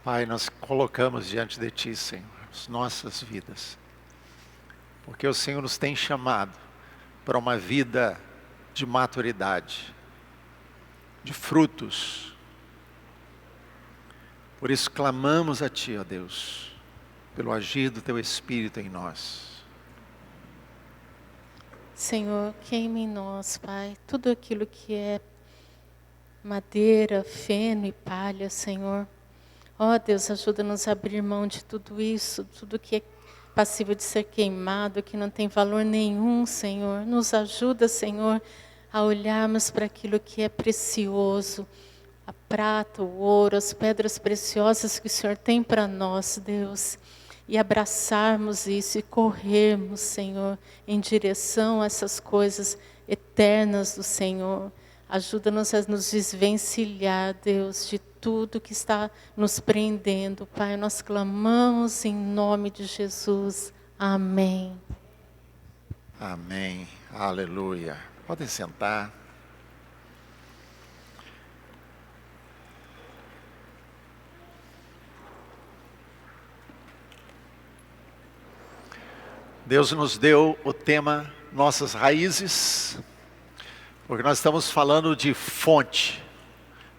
Pai, nós colocamos diante de Ti, Senhor, as nossas vidas, porque o Senhor nos tem chamado para uma vida de maturidade, de frutos. Por isso clamamos a Ti, ó Deus, pelo agir do Teu Espírito em nós. Senhor, queime em nós, Pai, tudo aquilo que é madeira, feno e palha, Senhor. Ó Deus, ajuda-nos a abrir mão de tudo isso, tudo que é passível de ser queimado, que não tem valor nenhum, Senhor. Nos ajuda, Senhor, a olharmos para aquilo que é precioso, a prata, o ouro, as pedras preciosas que o Senhor tem para nós, Deus. E abraçarmos isso e corrermos, Senhor, em direção a essas coisas eternas do Senhor. Ajuda-nos a nos desvencilhar, Deus, de tudo que está nos prendendo. Pai, nós clamamos em nome de Jesus. Amém. Amém. Aleluia. Podem sentar. Deus nos deu o tema Nossas Raízes, porque nós estamos falando de fonte,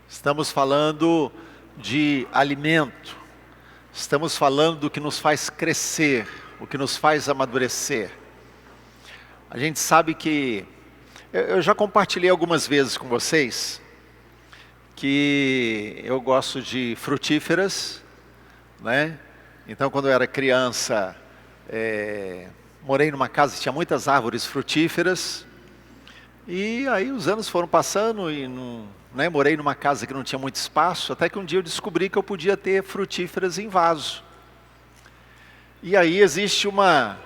estamos falando de alimento, estamos falando do que nos faz crescer, o que nos faz amadurecer. A gente sabe que, eu já compartilhei algumas vezes com vocês, que eu gosto de frutíferas, né? Então quando eu era criança, morei numa casa que tinha muitas árvores frutíferas, e aí os anos foram passando e morei numa casa que não tinha muito espaço, até que um dia eu descobri que eu podia ter frutíferas em vaso. E aí existe uma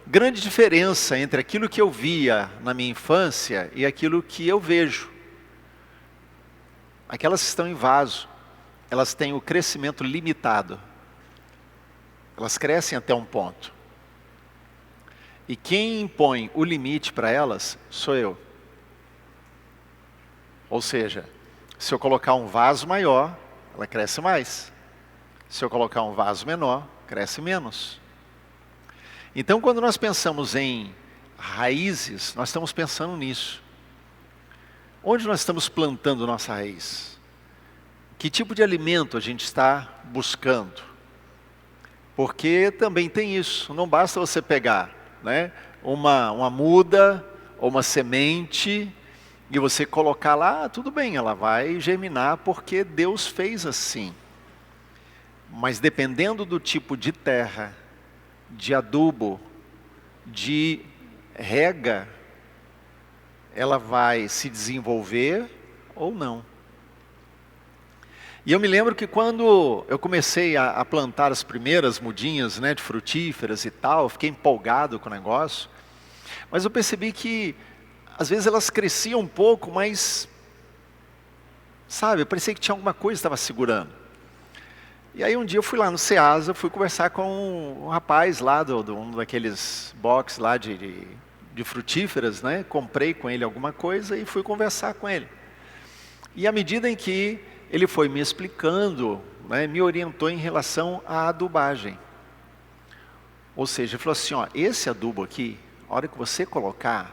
grande diferença entre aquilo que eu via na minha infância e aquilo que eu vejo. Aquelas que estão em vaso, elas têm o crescimento limitado. Elas crescem até um ponto. E quem impõe o limite para elas sou eu. Ou seja, se eu colocar um vaso maior, ela cresce mais. Se eu colocar um vaso menor, cresce menos. Então, quando nós pensamos em raízes, nós estamos pensando nisso. Onde nós estamos plantando nossa raiz? Que tipo de alimento a gente está buscando? Porque também tem isso, não basta você pegar, uma muda ou uma semente e você colocar lá, tudo bem, ela vai germinar porque Deus fez assim. Mas dependendo do tipo de terra, de adubo, de rega, ela vai se desenvolver ou não. E eu me lembro que quando eu comecei a plantar as primeiras mudinhas, de frutíferas e tal, eu fiquei empolgado com o negócio. Mas eu percebi que, às vezes elas cresciam um pouco, mas, parecia que tinha alguma coisa que estava segurando. E aí um dia eu fui lá no Ceasa, fui conversar com um rapaz lá, um daqueles boxes lá de frutíferas, Comprei com ele alguma coisa e fui conversar com ele. E à medida em que ele foi me explicando, me orientou em relação à adubagem. Ou seja, ele falou assim, esse adubo aqui, a hora que você colocar,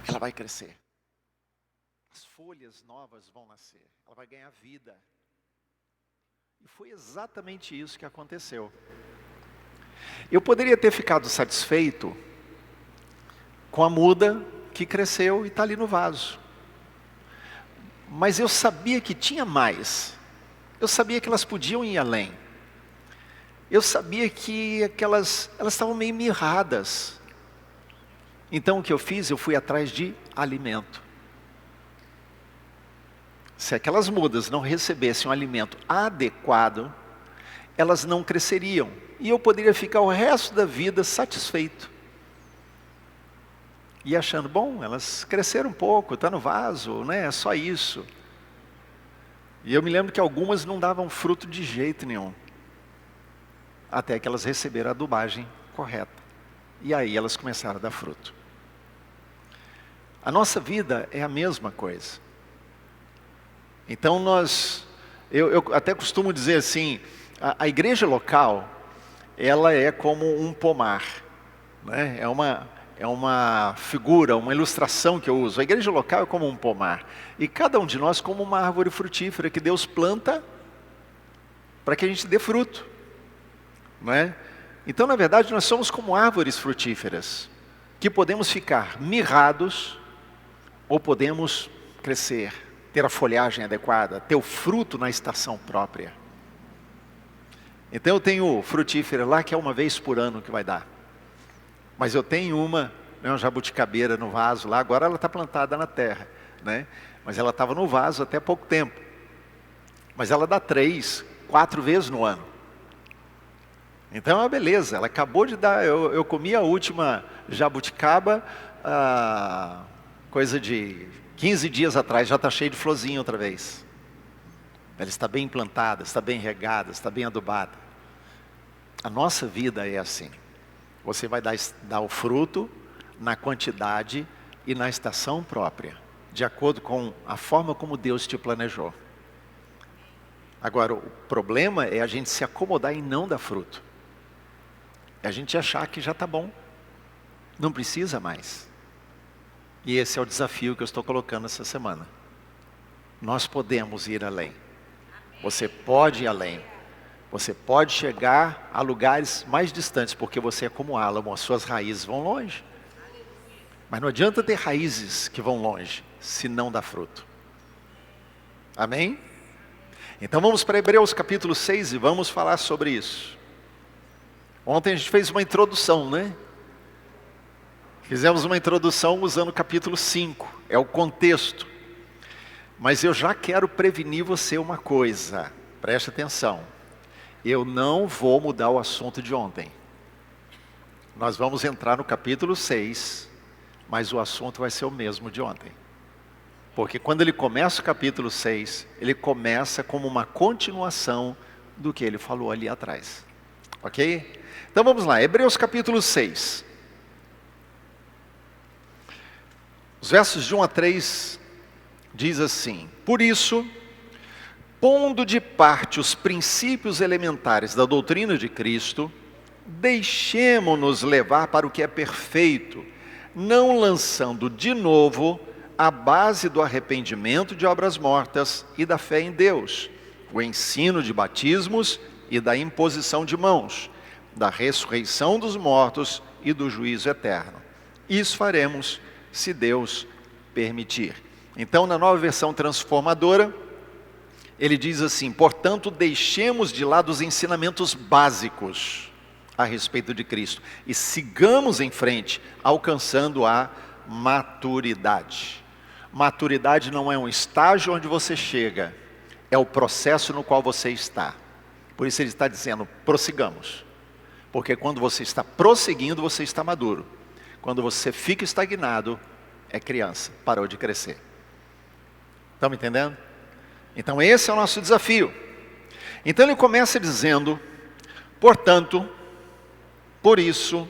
ela vai crescer. As folhas novas vão nascer, ela vai ganhar vida. E foi exatamente isso que aconteceu. Eu poderia ter ficado satisfeito com a muda que cresceu e está ali no vaso. Mas eu sabia que tinha mais. Eu sabia que elas podiam ir além. Eu sabia que elas estavam meio mirradas. Então o que eu fiz? Eu fui atrás de alimento. Se aquelas mudas não recebessem um alimento adequado, elas não cresceriam. E eu poderia ficar o resto da vida satisfeito. E achando, bom, elas cresceram um pouco, está no vaso, é só isso. E eu me lembro que algumas não davam fruto de jeito nenhum. Até que elas receberam a adubagem correta. E aí elas começaram a dar fruto. A nossa vida é a mesma coisa. Então eu até costumo dizer assim, A igreja local, ela é como um pomar, né? É uma figura, uma ilustração que eu uso. A igreja local é como um pomar. E cada um de nós como uma árvore frutífera que Deus planta para que a gente dê fruto, não é? Então, na verdade, nós somos como árvores frutíferas, que podemos ficar mirrados ou podemos crescer, ter a folhagem adequada, ter o fruto na estação própria. Então eu tenho frutífera lá que é uma vez por ano que vai dar. Mas eu tenho uma jabuticabeira no vaso lá, agora ela está plantada na terra, né? Mas ela estava no vaso até pouco tempo. Mas ela dá 3, 4 vezes no ano. Então é uma beleza, ela acabou de dar, eu comi a última jabuticaba, coisa de 15 dias atrás, já está cheia de florzinha outra vez. Ela está bem implantada, está bem regada, está bem adubada. A nossa vida é assim. Você vai dar o fruto na quantidade e na estação própria, de acordo com a forma como Deus te planejou. Agora, o problema é a gente se acomodar e não dar fruto. É a gente achar que já está bom, não precisa mais. E esse é o desafio que eu estou colocando essa semana. Nós podemos ir além. Você pode ir além. Você pode chegar a lugares mais distantes, porque você é como álamo, as suas raízes vão longe. Mas não adianta ter raízes que vão longe, se não dá fruto. Amém? Então vamos para Hebreus capítulo 6 e vamos falar sobre isso. Ontem a gente fez uma introdução, né? Fizemos uma introdução usando o capítulo 5, é o contexto. Mas eu já quero prevenir você uma coisa, preste atenção. Eu não vou mudar o assunto de ontem. Nós vamos entrar no capítulo 6, mas o assunto vai ser o mesmo de ontem. Porque quando ele começa o capítulo 6, ele começa como uma continuação do que ele falou ali atrás. Ok? Então vamos lá, Hebreus capítulo 6. Os versos de 1 a 3 diz assim: Por isso, pondo de parte os princípios elementares da doutrina de Cristo, deixemo-nos levar para o que é perfeito, não lançando de novo a base do arrependimento de obras mortas e da fé em Deus, o ensino de batismos e da imposição de mãos, da ressurreição dos mortos e do juízo eterno. Isso faremos se Deus permitir. Então, na Nova Versão Transformadora, ele diz assim: portanto, deixemos de lado os ensinamentos básicos a respeito de Cristo e sigamos em frente, alcançando a maturidade. Maturidade não é um estágio onde você chega, é o processo no qual você está. Por isso ele está dizendo, prossigamos. Porque quando você está prosseguindo, você está maduro. Quando você fica estagnado, é criança, parou de crescer. Estão me entendendo? Então esse é o nosso desafio. Então ele começa dizendo: portanto, por isso,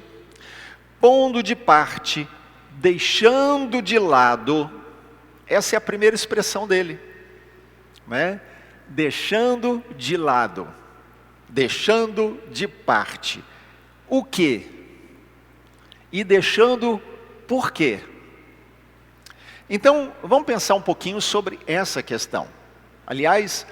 pondo de parte, deixando de lado, essa é a primeira expressão dele, né? Deixando de lado, deixando de parte. O quê? E deixando por quê? Então, vamos pensar um pouquinho sobre essa questão. Aliás,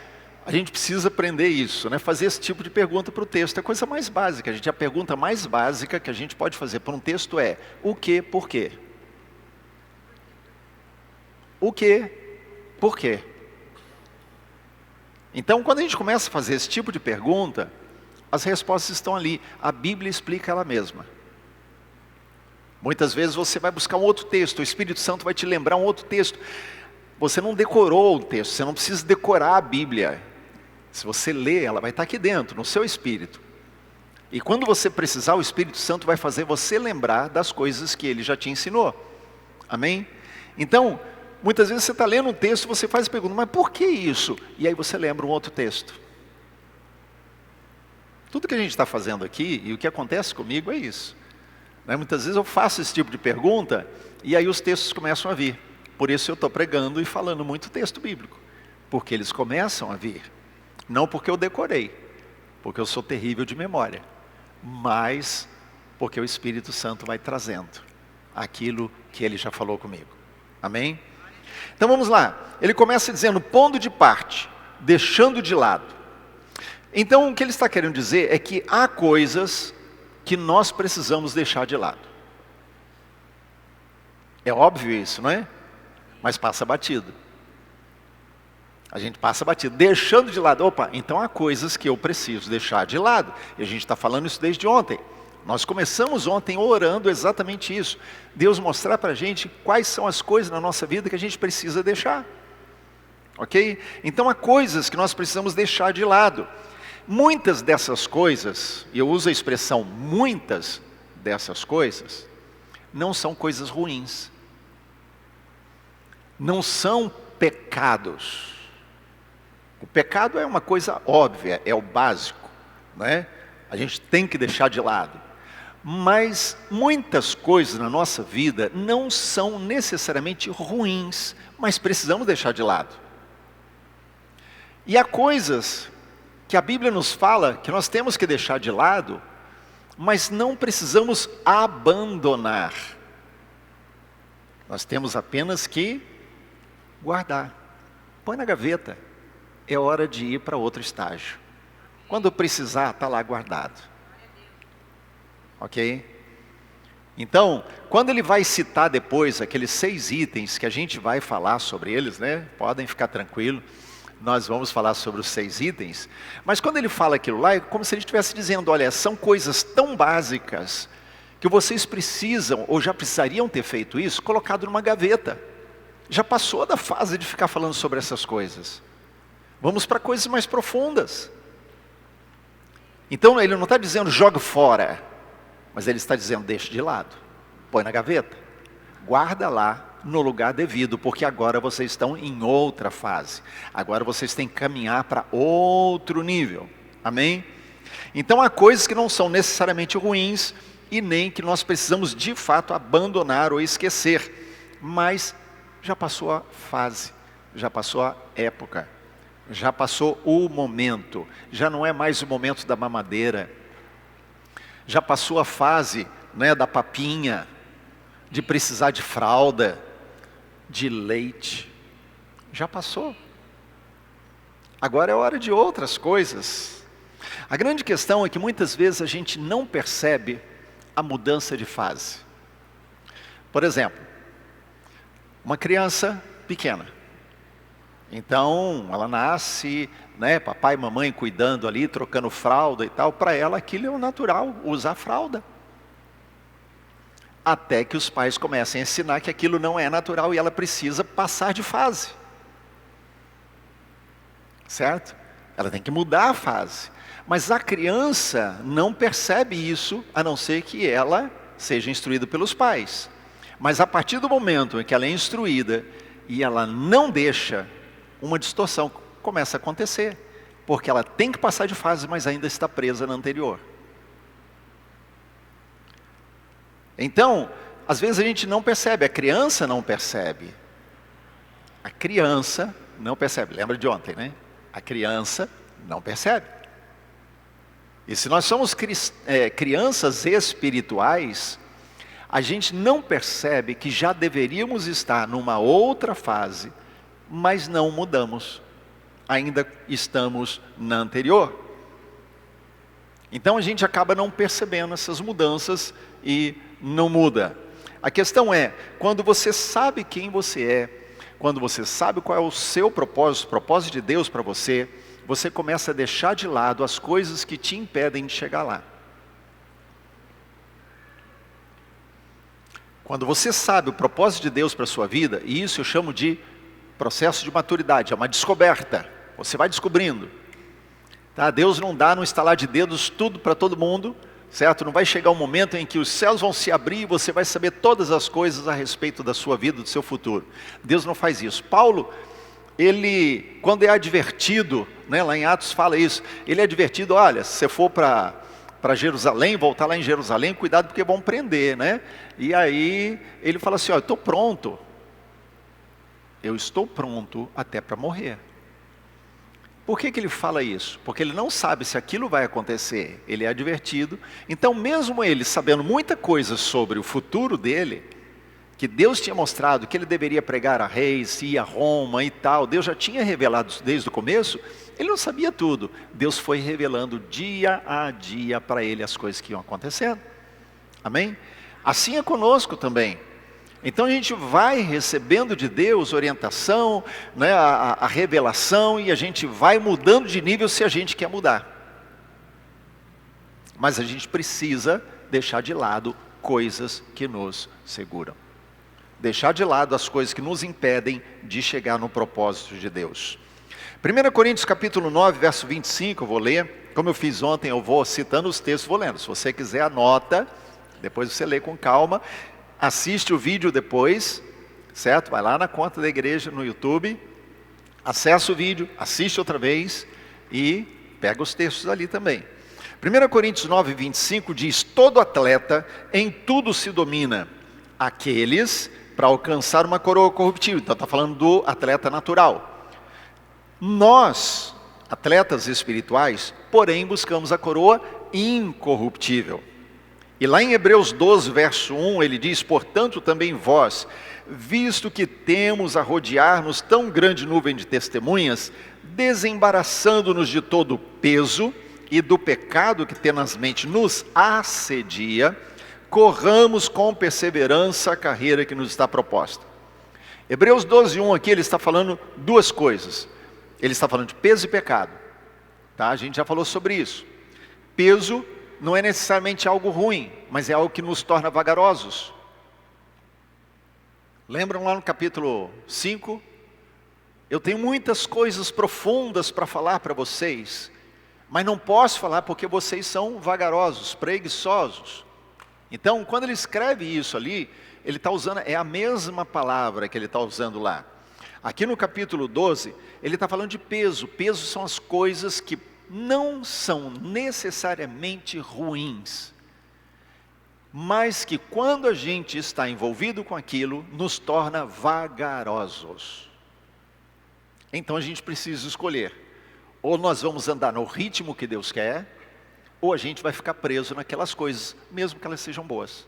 a gente precisa aprender isso, né? Fazer esse tipo de pergunta para o texto. É a coisa mais básica. A pergunta mais básica que a gente pode fazer para um texto é: o que, por quê? O que, por quê? Então, quando a gente começa a fazer esse tipo de pergunta, as respostas estão ali. A Bíblia explica ela mesma. Muitas vezes você vai buscar um outro texto, o Espírito Santo vai te lembrar um outro texto. Você não decorou o texto, você não precisa decorar a Bíblia. Se você ler, ela vai estar aqui dentro, no seu espírito. E quando você precisar, o Espírito Santo vai fazer você lembrar das coisas que ele já te ensinou. Amém? Então, muitas vezes você está lendo um texto, você faz a pergunta: mas por que isso? E aí você lembra um outro texto. Tudo que a gente está fazendo aqui, e o que acontece comigo é isso. Muitas vezes eu faço esse tipo de pergunta, e aí os textos começam a vir. Por isso eu estou pregando e falando muito texto bíblico. Porque eles começam a vir. Não porque eu decorei, porque eu sou terrível de memória, mas porque o Espírito Santo vai trazendo aquilo que ele já falou comigo. Amém? Então vamos lá. Ele começa dizendo, pondo de parte, deixando de lado. Então o que ele está querendo dizer é que há coisas que nós precisamos deixar de lado. É óbvio isso, não é? Mas passa batido. A gente passa batido, deixando de lado. Opa, então há coisas que eu preciso deixar de lado. E a gente está falando isso desde ontem. Nós começamos ontem orando exatamente isso. Deus mostrar para a gente quais são as coisas na nossa vida que a gente precisa deixar. Ok? Então há coisas que nós precisamos deixar de lado. Muitas dessas coisas, e eu uso a expressão muitas dessas coisas, não são coisas ruins. Não são pecados. O pecado é uma coisa óbvia, é o básico, né? A gente tem que deixar de lado. Mas muitas coisas na nossa vida não são necessariamente ruins, mas precisamos deixar de lado. E há coisas que a Bíblia nos fala que nós temos que deixar de lado, mas não precisamos abandonar. Nós temos apenas que guardar. Põe na gaveta. É hora de ir para outro estágio. Quando precisar, está lá guardado. Ok? Então, quando ele vai citar depois aqueles 6 itens que a gente vai falar sobre eles, né? Podem ficar tranquilos, nós vamos falar sobre os 6 itens. Mas quando ele fala aquilo lá, é como se ele estivesse dizendo, olha, são coisas tão básicas que vocês precisam, ou já precisariam ter feito isso, colocado numa gaveta. Já passou da fase de ficar falando sobre essas coisas. Vamos para coisas mais profundas. Então ele não está dizendo joga fora, mas ele está dizendo deixa de lado, põe na gaveta, guarda lá no lugar devido, porque agora vocês estão em outra fase. Agora vocês têm que caminhar para outro nível. Amém? Então há coisas que não são necessariamente ruins e nem que nós precisamos de fato abandonar ou esquecer, mas já passou a fase, já passou a época. Já passou o momento, já não é mais o momento da mamadeira, já passou a fase, né, da papinha, de precisar de fralda, de leite, já passou. Agora é hora de outras coisas. A grande questão é que muitas vezes a gente não percebe a mudança de fase. Por exemplo, uma criança pequena. Então, ela nasce, né, papai e mamãe cuidando ali, trocando fralda e tal. Para ela aquilo é o natural, usar fralda. Até que os pais comecem a ensinar que aquilo não é natural e ela precisa passar de fase. Certo? Ela tem que mudar a fase. Mas a criança não percebe isso, a não ser que ela seja instruída pelos pais. Mas a partir do momento em que ela é instruída e ela não deixa, uma distorção começa a acontecer, porque ela tem que passar de fase, mas ainda está presa na anterior. Então, às vezes a gente não percebe, a criança não percebe. A criança não percebe, lembra de ontem, né? A criança não percebe. E se nós somos crianças espirituais, a gente não percebe que já deveríamos estar numa outra fase, mas não mudamos, ainda estamos na anterior. Então a gente acaba não percebendo essas mudanças e não muda. A questão é, quando você sabe quem você é, quando você sabe qual é o seu propósito, o propósito de Deus para você, você começa a deixar de lado as coisas que te impedem de chegar lá. Quando você sabe o propósito de Deus para a sua vida, e isso eu chamo de processo de maturidade, é uma descoberta, você vai descobrindo. Tá? Deus não dá no estalar de dedos tudo para todo mundo, certo? Não vai chegar um momento em que os céus vão se abrir e você vai saber todas as coisas a respeito da sua vida, do seu futuro. Deus não faz isso. Paulo, ele, quando é advertido, né, lá em Atos fala isso, ele é advertido, olha, se você for para Jerusalém, voltar lá em Jerusalém, cuidado porque vão prender, né? E aí ele fala assim, eu estou pronto até para morrer. Por que ele fala isso? Porque ele não sabe se aquilo vai acontecer, ele é advertido. Então mesmo ele sabendo muita coisa sobre o futuro dele, que Deus tinha mostrado que ele deveria pregar a reis, ir a Roma e tal, Deus já tinha revelado desde o começo, ele não sabia tudo. Deus foi revelando dia a dia para ele as coisas que iam acontecendo. Amém? Assim é conosco também. Então a gente vai recebendo de Deus orientação, né, a revelação, e a gente vai mudando de nível se a gente quer mudar. Mas a gente precisa deixar de lado coisas que nos seguram. Deixar de lado as coisas que nos impedem de chegar no propósito de Deus. 1 Coríntios capítulo 9, verso 25, eu vou ler. Como eu fiz ontem, eu vou citando os textos, vou lendo. Se você quiser, anota, depois você lê com calma. Assiste o vídeo depois, certo? Vai lá na conta da igreja no YouTube, acessa o vídeo, assiste outra vez e pega os textos ali também. 1 Coríntios 9, 25 diz: todo atleta em tudo se domina, aqueles para alcançar uma coroa corruptível. Então está falando do atleta natural. Nós, atletas espirituais, porém buscamos a coroa incorruptível. E lá em Hebreus 12, verso 1, ele diz: portanto também vós, visto que temos a rodear-nos tão grande nuvem de testemunhas, desembaraçando-nos de todo o peso e do pecado que tenazmente nos assedia, corramos com perseverança a carreira que nos está proposta. Hebreus 12, 1 aqui, ele está falando duas coisas. Ele está falando de peso e pecado. Tá? A gente já falou sobre isso. Peso não é necessariamente algo ruim, mas é algo que nos torna vagarosos. Lembram lá no capítulo 5? Eu tenho muitas coisas profundas para falar para vocês, mas não posso falar porque vocês são vagarosos, preguiçosos. Então, quando ele escreve isso ali, ele está usando, é a mesma palavra que ele está usando lá. Aqui no capítulo 12, ele está falando de peso. Peso são as coisas que não são necessariamente ruins, mas que quando a gente está envolvido com aquilo, nos torna vagarosos. Então a gente precisa escolher: ou nós vamos andar no ritmo que Deus quer, ou a gente vai ficar preso naquelas coisas, mesmo que elas sejam boas.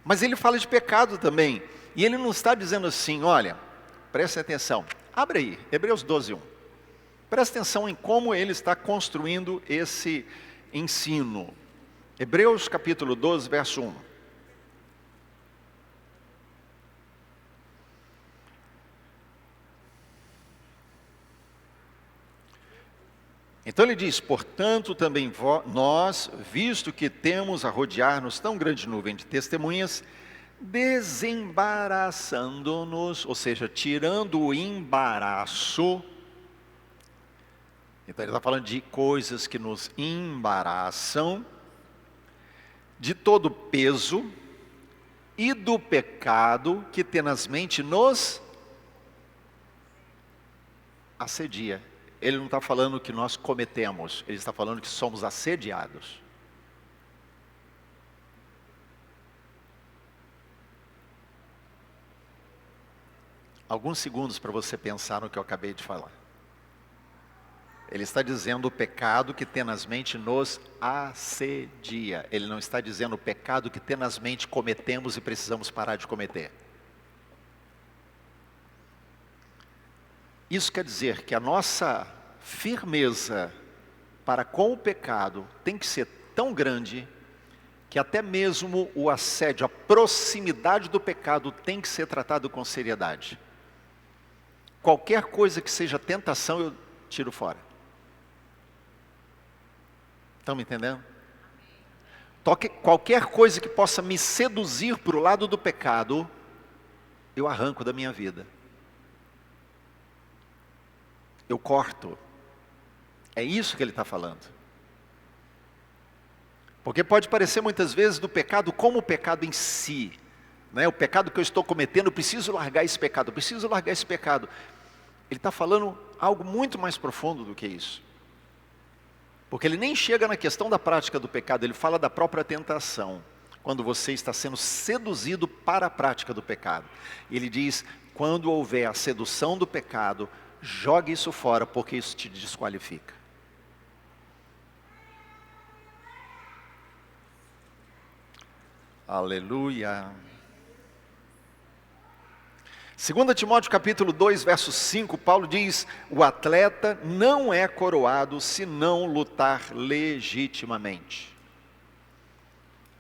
Mas ele fala de pecado também, e ele não está dizendo assim: olha, preste atenção, abre aí, Hebreus 12, 1. Presta atenção em como ele está construindo esse ensino. Hebreus capítulo 12, verso 1. Então ele diz: portanto também nós, visto que temos a rodear-nos tão grande nuvem de testemunhas, desembaraçando-nos, ou seja, tirando o embaraço. Então ele está falando de coisas que nos embaraçam, de todo peso e do pecado que tenazmente nos assedia. Ele não está falando que nós cometemos, ele está falando que somos assediados. Alguns segundos para você pensar no que eu acabei de falar. Ele está dizendo o pecado que tenazmente nos assedia. Ele não está dizendo o pecado que tenazmente cometemos e precisamos parar de cometer. Isso quer dizer que a nossa firmeza para com o pecado tem que ser tão grande que até mesmo o assédio, a proximidade do pecado tem que ser tratado com seriedade. Qualquer coisa que seja tentação, eu tiro fora. Estão me entendendo? Qualquer coisa que possa me seduzir para o lado do pecado, eu arranco da minha vida. Eu corto. É isso que ele está falando. Porque pode parecer muitas vezes do pecado como o pecado em si. Né? O pecado que eu estou cometendo, eu preciso largar esse pecado, eu preciso largar esse pecado. Ele está falando algo muito mais profundo do que isso. Porque ele nem chega na questão da prática do pecado, ele fala da própria tentação. Quando você está sendo seduzido para a prática do pecado. Ele diz, quando houver a sedução do pecado, jogue isso fora, porque isso te desqualifica. Aleluia. 2 Timóteo capítulo 2, verso 5, Paulo diz: o atleta não é coroado se não lutar legitimamente.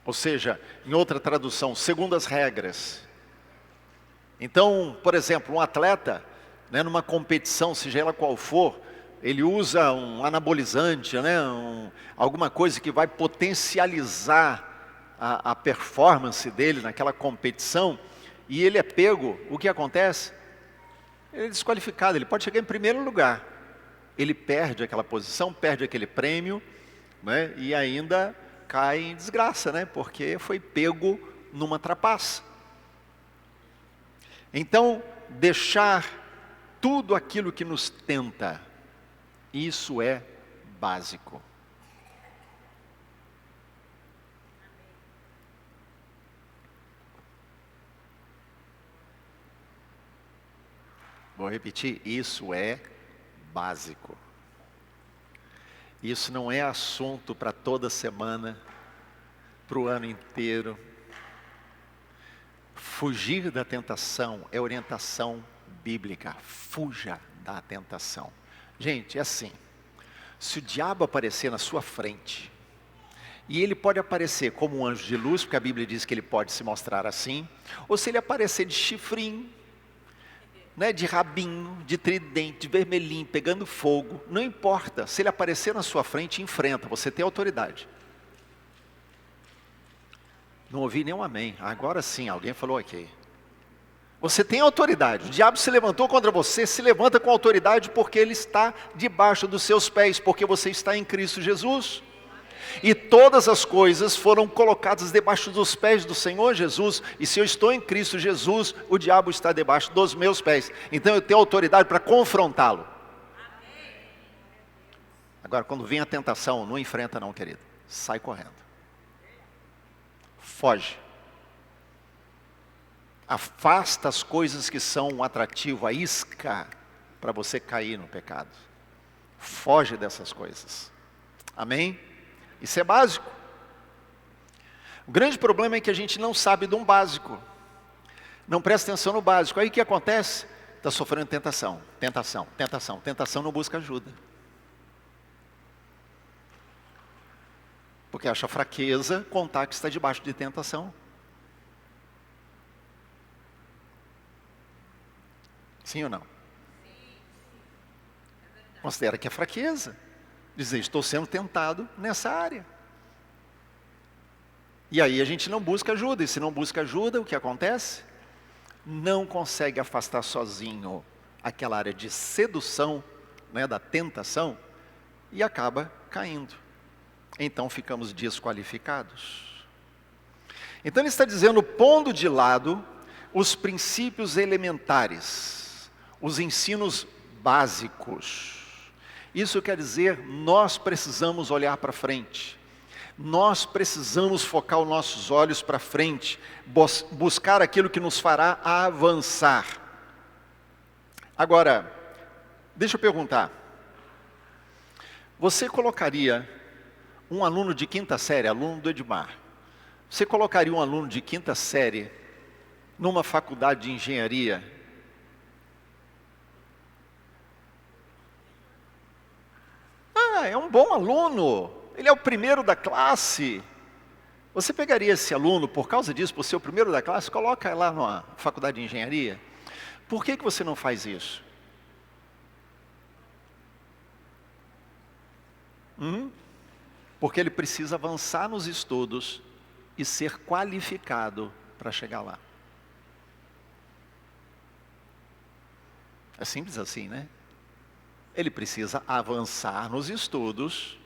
Ou seja, em outra tradução, segundo as regras. Então, por exemplo, um atleta, numa competição, seja ela qual for, ele usa um anabolizante, alguma coisa que vai potencializar a performance dele naquela competição, e ele é pego, o que acontece? Ele é desqualificado, ele pode chegar em primeiro lugar. Ele perde aquela posição, perde aquele prêmio, e ainda cai em desgraça, porque foi pego numa trapaça. Então, deixar tudo aquilo que nos tenta, isso é básico. Vou repetir, isso é básico. Isso não é assunto para toda semana, para o ano inteiro. Fugir da tentação é orientação bíblica. Fuja da tentação. Gente, é assim. Se o diabo aparecer na sua frente, e ele pode aparecer como um anjo de luz, porque a Bíblia diz que ele pode se mostrar assim, ou se ele aparecer de chifrinho, de rabinho, de tridente, de vermelhinho, pegando fogo, não importa, se ele aparecer na sua frente, enfrenta, você tem autoridade. Não ouvi nenhum amém, agora sim, alguém falou ok. Você tem autoridade, o diabo se levantou contra você, se levanta com autoridade porque ele está debaixo dos seus pés, porque você está em Cristo Jesus. E todas as coisas foram colocadas debaixo dos pés do Senhor Jesus. E se eu estou em Cristo Jesus, o diabo está debaixo dos meus pés. Então eu tenho autoridade para confrontá-lo. Agora, quando vem a tentação, não enfrenta não, querido. Sai correndo. Foge. Afasta as coisas que são um atrativo, a isca para você cair no pecado. Foge dessas coisas. Amém? Isso é básico. O grande problema é que a gente não sabe de um básico. Não presta atenção no básico. Aí o que acontece? Está sofrendo tentação, tentação, tentação. Tentação não busca ajuda. Porque acha fraqueza contar que está debaixo de tentação. Sim ou não? Considera que é fraqueza. Dizer, estou sendo tentado nessa área. E aí a gente não busca ajuda. E se não busca ajuda, o que acontece? Não consegue afastar sozinho aquela área de sedução, da tentação, e acaba caindo. Então ficamos desqualificados. Então ele está dizendo, pondo de lado os princípios elementares, os ensinos básicos. Isso quer dizer, nós precisamos olhar para frente. Nós precisamos focar os nossos olhos para frente, buscar aquilo que nos fará avançar. Agora, deixa eu perguntar. Você colocaria um aluno de quinta série, aluno do Edmar, você colocaria um aluno de quinta série numa faculdade de engenharia? É um bom aluno, ele é o primeiro da classe. Você pegaria esse aluno, por causa disso, por ser o primeiro da classe, coloca lá na faculdade de engenharia? Por que você não faz isso? Porque ele precisa avançar nos estudos e ser qualificado para chegar lá. É simples assim, né? Ele precisa avançar nos estudos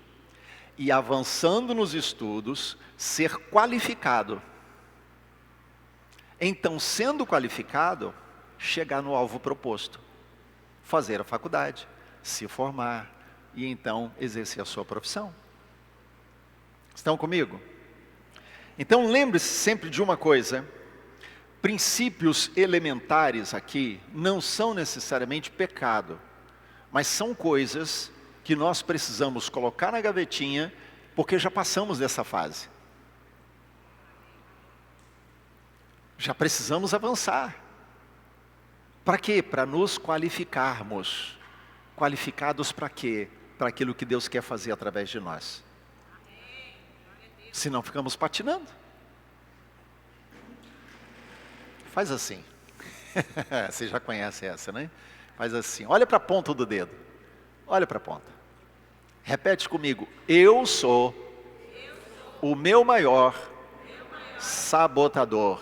e, avançando nos estudos, ser qualificado. Então, sendo qualificado, chegar no alvo proposto. Fazer a faculdade, se formar e então exercer a sua profissão. Estão comigo? Então lembre-se sempre de uma coisa. princípios elementares aqui não são necessariamente pecado, mas são coisas que nós precisamos colocar na gavetinha, porque já passamos dessa fase. Já precisamos avançar. Para quê? Para nos qualificarmos. Qualificados para quê? Para aquilo que Deus quer fazer através de nós. Senão ficamos patinando. Faz assim. Você já conhece essa, né? Faz assim. Olha para a ponta do dedo. Olha para a ponta. Repete comigo. Eu sou o meu maior sabotador.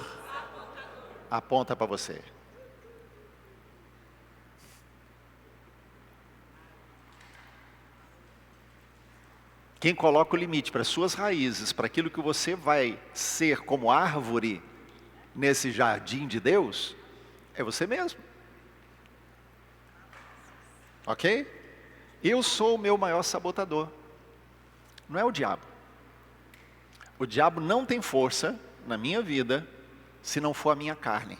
Aponta para você. Quem coloca o limite para as suas raízes, para aquilo que você vai ser como árvore nesse jardim de Deus, é você mesmo. Ok? Eu sou o meu maior sabotador. Não é o diabo. O diabo não tem força na minha vida se não for a minha carne.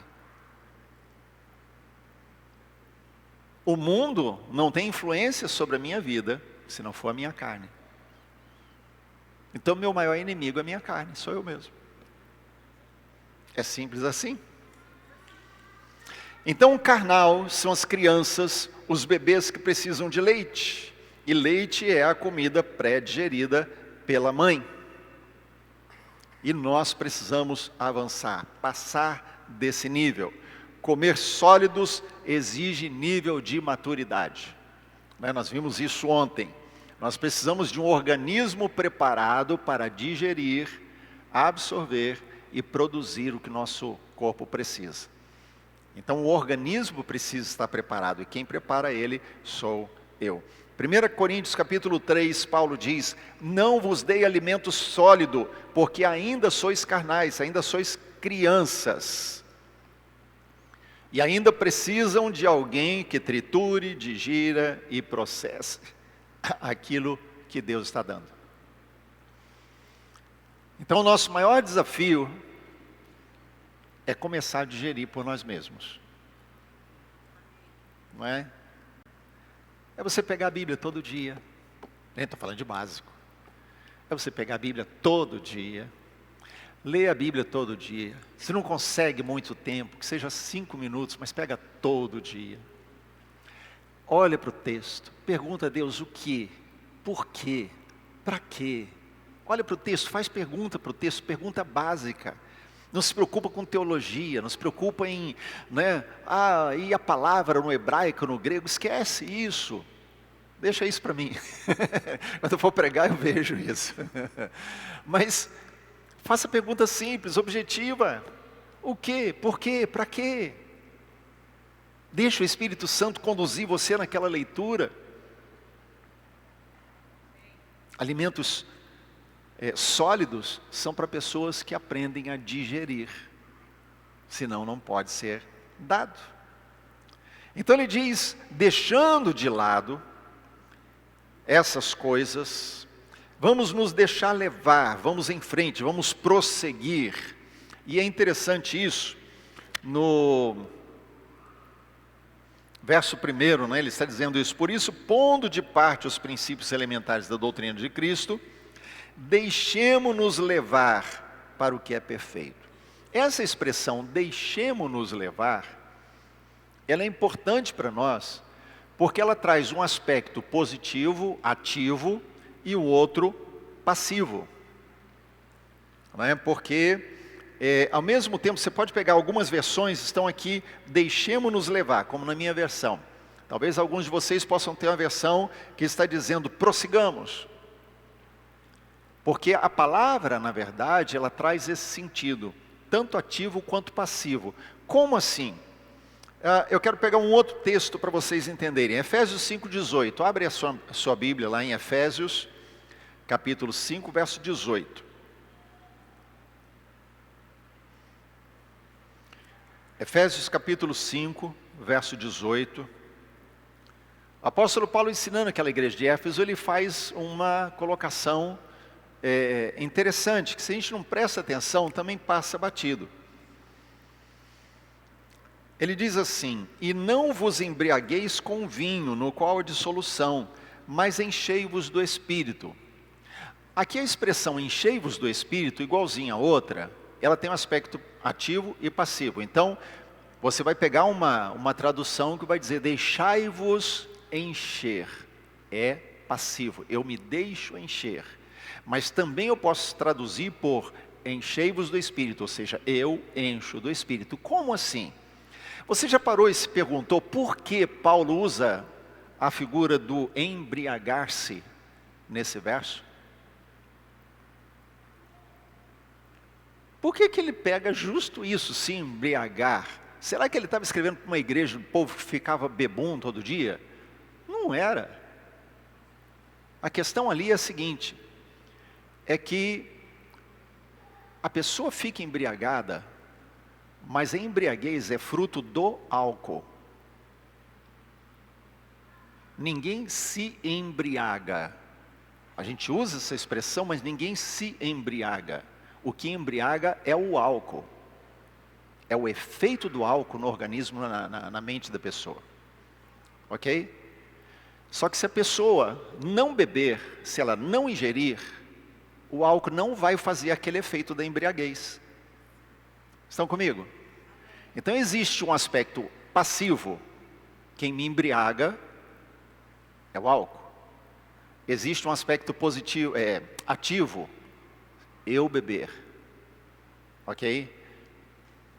O mundo não tem influência sobre a minha vida se não for a minha carne. Então, meu maior inimigo é a minha carne, sou eu mesmo. É simples assim. Então, o carnal são as crianças, os bebês que precisam de leite. E leite é a comida pré-digerida pela mãe. E nós precisamos avançar, passar desse nível. Comer sólidos exige nível de maturidade. Nós vimos isso ontem. Nós precisamos de um organismo preparado para digerir, absorver e produzir o que nosso corpo precisa. Então o organismo precisa estar preparado, e quem prepara ele sou eu. 1 Coríntios capítulo 3, Paulo diz: não vos dei alimento sólido, porque ainda sois carnais, ainda sois crianças. E ainda precisam de alguém que triture, digira e processe aquilo que Deus está dando. Então o nosso maior desafio é começar a digerir por nós mesmos. Não é? É você pegar a Bíblia todo dia. Nem estou falando de básico. É você pegar a Bíblia todo dia. Ler a Bíblia todo dia. Se não consegue muito tempo, que seja 5 minutos, mas pega todo dia. Olha para o texto. Pergunta a Deus o que, por quê, para quê. Olha para o texto, faz pergunta para o texto, pergunta básica. Não se preocupa com teologia, não se preocupa em, e a palavra no hebraico, no grego, esquece isso. Deixa isso para mim. Quando eu for pregar eu vejo isso. Mas faça pergunta simples, objetiva. O quê? Por quê? Para quê? Deixa o Espírito Santo conduzir você naquela leitura. Alimentos sólidos são para pessoas que aprendem a digerir. Senão não pode ser dado. Então ele diz, deixando de lado essas coisas, vamos nos deixar levar, vamos em frente, vamos prosseguir. E é interessante isso, no verso 1, ele está dizendo isso: por isso, pondo de parte os princípios elementares da doutrina de Cristo, deixemo-nos levar para o que é perfeito. Essa expressão, deixemo-nos levar, ela é importante para nós, porque ela traz um aspecto positivo, ativo, e o outro passivo. Não é? Porque, ao mesmo tempo, você pode pegar algumas versões, estão aqui, deixemo-nos levar, como na minha versão. Talvez alguns de vocês possam ter uma versão que está dizendo, prossigamos. Porque a palavra, na verdade, ela traz esse sentido, tanto ativo quanto passivo. Como assim? Eu quero pegar um outro texto para vocês entenderem. Efésios 5,18. Abre a sua Bíblia lá em Efésios, capítulo 5, verso 18. Efésios capítulo 5, verso 18. O apóstolo Paulo, ensinando aquela igreja de Éfeso, ele faz uma colocação interessante, que se a gente não presta atenção, também passa batido. Ele diz assim: e não vos embriagueis com vinho, no qual há dissolução, mas enchei-vos do Espírito. Aqui a expressão enchei-vos do Espírito, igualzinha a outra, ela tem um aspecto ativo e passivo. Então, você vai pegar uma tradução que vai dizer deixai-vos encher. É passivo, eu me deixo encher. Mas também eu posso traduzir por enchei-vos do Espírito, ou seja, eu encho do Espírito. Como assim? Você já parou e se perguntou por que Paulo usa a figura do embriagar-se nesse verso? Por que ele pega justo isso, se embriagar? Será que ele estava escrevendo para uma igreja, o povo que ficava bebum todo dia? Não era. A questão ali é a seguinte, é que a pessoa fica embriagada, mas a embriaguez é fruto do álcool. Ninguém se embriaga. A gente usa essa expressão, mas ninguém se embriaga. O que embriaga é o álcool. É o efeito do álcool no organismo, na mente da pessoa. Ok? Só que se a pessoa não beber, se ela não ingerir, o álcool não vai fazer aquele efeito da embriaguez. Estão comigo? Então existe um aspecto passivo. Quem me embriaga é o álcool. Existe um aspecto positivo, ativo. Eu beber. Ok?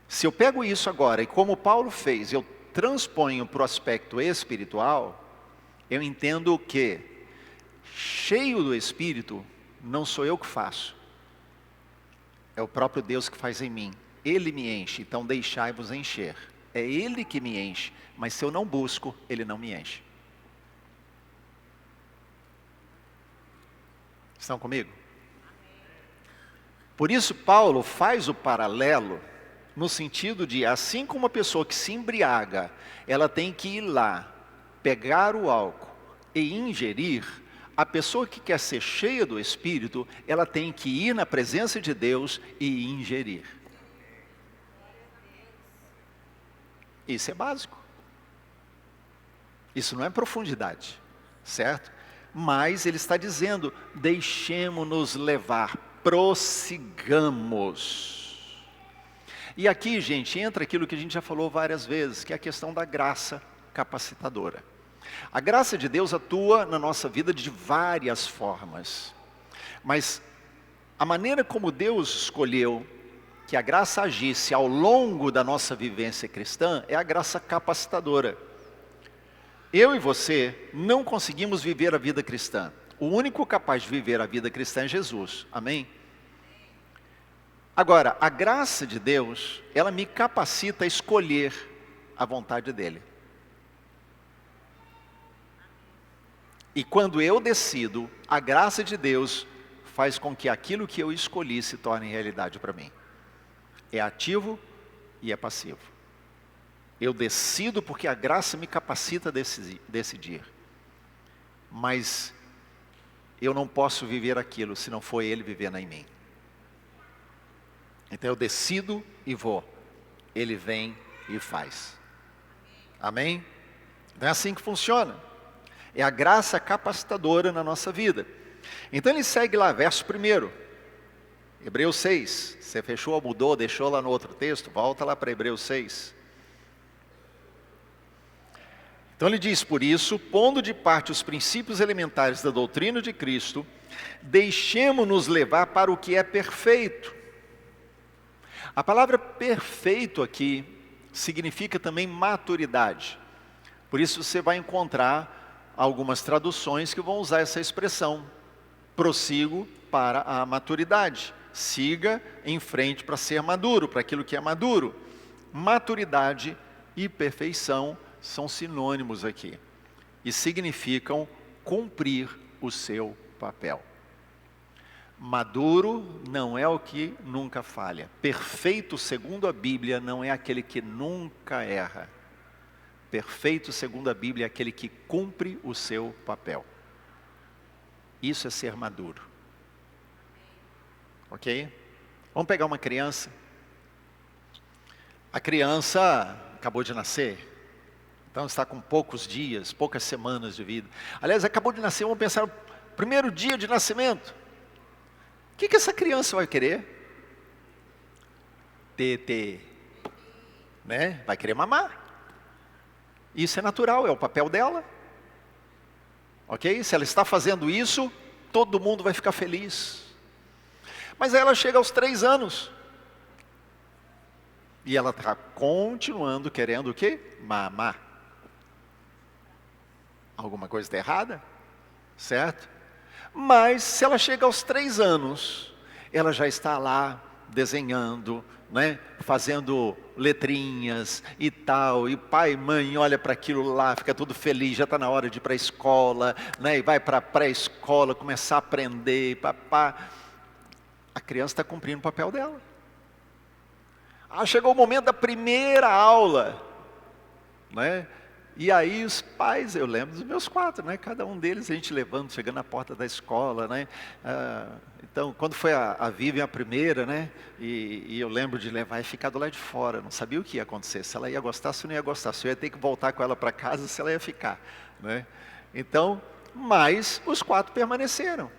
Se eu pego isso agora, e como Paulo fez, eu transponho para o aspecto espiritual, eu entendo que, cheio do Espírito, não sou eu que faço. É o próprio Deus que faz em mim. Ele me enche, então deixai-vos encher. É Ele que me enche, mas se eu não busco, Ele não me enche. Estão comigo? Por isso Paulo faz o paralelo, no sentido de, assim como uma pessoa que se embriaga, ela tem que ir lá, pegar o álcool e ingerir, a pessoa que quer ser cheia do Espírito, ela tem que ir na presença de Deus e ingerir. Isso é básico. Isso não é profundidade, certo? Mas ele está dizendo, deixemo-nos levar, prossigamos. E aqui, gente, entra aquilo que a gente já falou várias vezes, que é a questão da graça capacitadora. A graça de Deus atua na nossa vida de várias formas. Mas a maneira como Deus escolheu que a graça agisse ao longo da nossa vivência cristã é a graça capacitadora. Eu e você não conseguimos viver a vida cristã. O único capaz de viver a vida cristã é Jesus. Amém? Agora, a graça de Deus, ela me capacita a escolher a vontade dEle. E quando eu decido, a graça de Deus faz com que aquilo que eu escolhi se torne realidade para mim. É ativo e é passivo. Eu decido porque a graça me capacita a decidir. Mas eu não posso viver aquilo se não for Ele vivendo em mim. Então eu decido e vou. Ele vem e faz. Amém? Então é assim que funciona. É a graça capacitadora na nossa vida. Então ele segue lá, verso 1. Hebreus 6. Você fechou ou mudou, deixou lá no outro texto? Volta lá para Hebreus 6. Então ele diz, por isso, pondo de parte os princípios elementares da doutrina de Cristo, deixemo-nos levar para o que é perfeito. A palavra perfeito aqui significa também maturidade. Por isso você vai encontrar algumas traduções que vão usar essa expressão. Prossigo para a maturidade. Siga em frente para ser maduro, para aquilo que é maduro. Maturidade e perfeição são sinônimos aqui. E significam cumprir o seu papel. Maduro não é o que nunca falha. Perfeito, segundo a Bíblia, não é aquele que nunca erra. Perfeito, segundo a Bíblia, é aquele que cumpre o seu papel. Isso é ser maduro. Ok? Vamos pegar uma criança. A criança, acabou de nascer, então está com poucos dias, poucas semanas de vida. Aliás, acabou de nascer, vamos pensar no primeiro dia de nascimento. O que essa criança vai querer? Tê, né? Vai querer mamar. Isso é natural, é o papel dela. Ok? Se ela está fazendo isso, todo mundo vai ficar feliz. Mas aí ela chega aos 3 anos. E ela está continuando querendo o quê? Mamar. Alguma coisa está errada? Certo? Mas se ela chega aos 3 anos, ela já está lá desenhando, né? Fazendo letrinhas e tal, e pai e mãe olha para aquilo lá, fica tudo feliz, já está na hora de ir para a escola, né? E vai para a pré-escola, começar a aprender, papá. A criança está cumprindo o papel dela. Chegou o momento da primeira aula, né? E aí os pais, eu lembro dos meus 4, né? Cada um deles a gente levando, chegando na porta da escola, né? Então, quando foi a Vivian a primeira, né? E eu lembro de levar e ficar do lado de fora, não sabia o que ia acontecer, se ela ia gostar, se não ia gostar, se eu ia ter que voltar com ela para casa, se ela ia ficar, né? Então, mas os 4 permaneceram,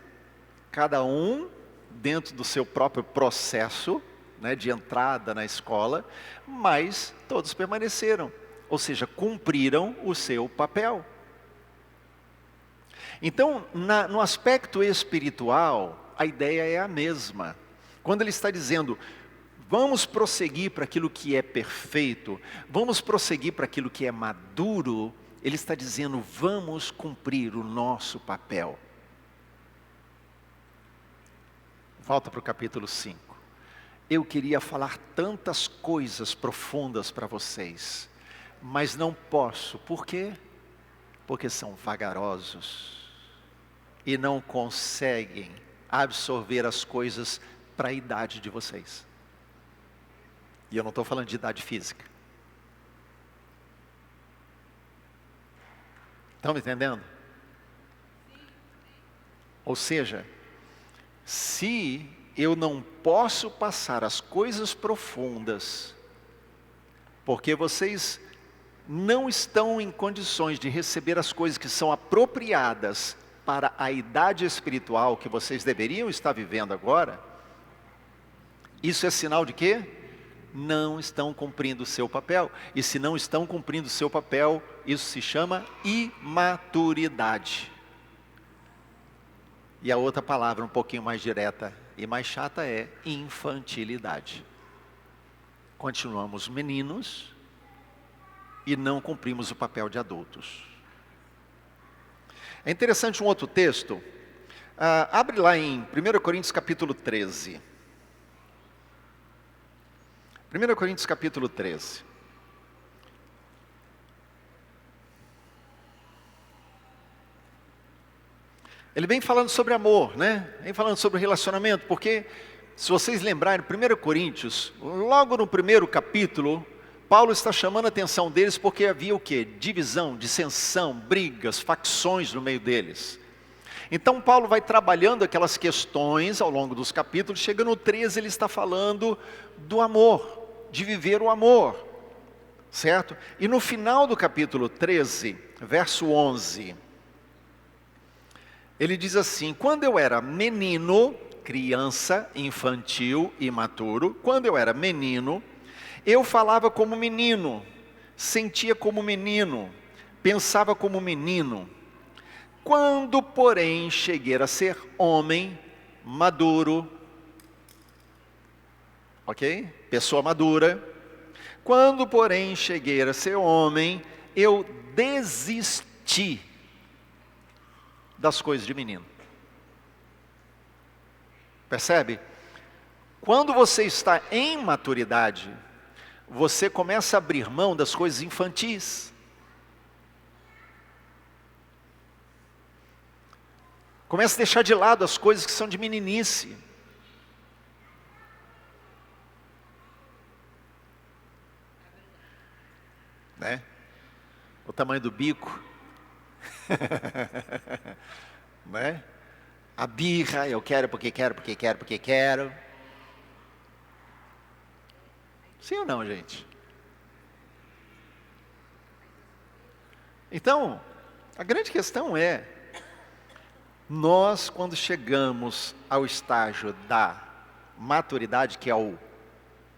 cada um dentro do seu próprio processo, né, de entrada na escola, mas todos permaneceram. Ou seja, cumpriram o seu papel. Então, no aspecto espiritual, a ideia é a mesma. Quando ele está dizendo, vamos prosseguir para aquilo que é perfeito, vamos prosseguir para aquilo que é maduro, ele está dizendo, vamos cumprir o nosso papel. Volta para o capítulo 5. Eu queria falar tantas coisas profundas para vocês, mas não posso. Por quê? Porque são vagarosos e não conseguem absorver as coisas para a idade de vocês. E eu não estou falando de idade física. Estão me entendendo? Ou seja, se eu não posso passar as coisas profundas, porque vocês não estão em condições de receber as coisas que são apropriadas para a idade espiritual que vocês deveriam estar vivendo agora, isso é sinal de quê? Não estão cumprindo o seu papel. E se não estão cumprindo o seu papel, isso se chama imaturidade. E a outra palavra um pouquinho mais direta e mais chata é infantilidade. Continuamos meninos e não cumprimos o papel de adultos. É interessante um outro texto. Abre lá em 1 Coríntios capítulo 13. 1 Coríntios capítulo 13. Ele vem falando sobre amor, né? Vem falando sobre relacionamento, porque se vocês lembrarem, 1 Coríntios, logo no primeiro capítulo, Paulo está chamando a atenção deles porque havia o quê? Divisão, dissensão, brigas, facções no meio deles. Então Paulo vai trabalhando aquelas questões ao longo dos capítulos, chegando no 13 ele está falando do amor, de viver o amor, certo? E no final do capítulo 13, verso 11, ele diz assim, quando eu era menino, criança, infantil, imaturo, quando eu era menino, eu falava como menino, sentia como menino, pensava como menino. Quando, porém, cheguei a ser homem, maduro, ok? Pessoa madura. Quando, porém, cheguei a ser homem, eu desisti das coisas de menino. Percebe? Quando você está em maturidade, você começa a abrir mão das coisas infantis. Começa a deixar de lado as coisas que são de meninice. Né? O tamanho do bico. Né? A birra, eu quero porque quero, porque quero, porque quero. Sim ou não, gente? Então, a grande questão é, nós quando chegamos ao estágio da maturidade, que é o